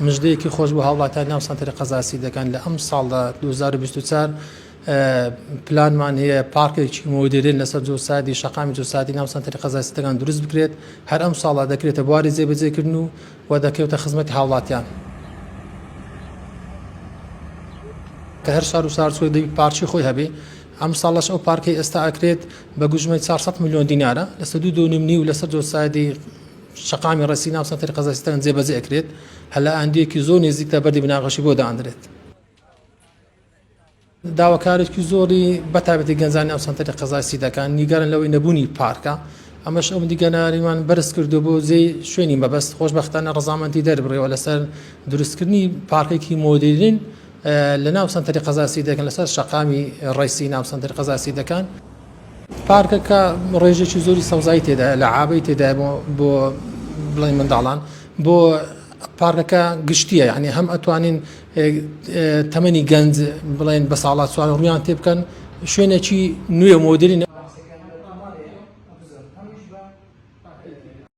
مژدەیەکی خۆش بۆ هاوڵاتیان ناو سەنتەری قەزاسی دەکەن لە ئەم ساڵدا 2024 پلانمان هەیە پارکێکی مۆدرن لەسەر جۆسادی شەقامی جۆسادی ناو سەنتەری قەزاسی دەکەن دروست بکرێت هەر ئەم ساڵا دەکرێتە بواری جێبەجێکردن و دەکەوتە خزمەتی هاوڵاتیان کە هەر شار و سارچۆی دەبی پارچی خۆی هەبێ ئەم ساڵش ئەو پارکەی ئێستا ئەکرێت بە گوژمەی 400 میلیۆن دینارە لەسەر 2.5 و لەسەر جۆسادی شەقامی ڕێسی ناو سەنتەری قەزاسی دەکەن جێبەجێ ئەکرێت هەلا ئەندێکی زۆر نزیکتە بەردی بناغەشی بۆ دائەندرێت داواکارێکی زۆری بەتابەتی گەنجانی ئەو سەنتەری قەزاسی دەکەن نیگەران لەوەی نەبوونی پارکە ئەمەش ئەو دیگەناریمان بەرز کردو بۆ جێی شوێنی مەبەست خۆشبەختانە ڕەزامەندی دەربڕێەوە لەسەر دروستکردنی پارکێکی مۆدرن لە ناو سەنتەری قەزاسی دەکەن لەسەر شەقامی ڕێسی ناو سەنتەری قەزاسی دەکەن پارکەکە ڕێژێکی زۆری سەوزایی تێدا لە عابەی تێدا بۆ بڵێن منداڵان بۆ پارکەکە گشتیە یعنی هەم ئەتوانین تەمەنی گەنج بڵێن بە ساڵات سوان ڕویان تێ بکەن شوێنێکی نوێ مۆدرن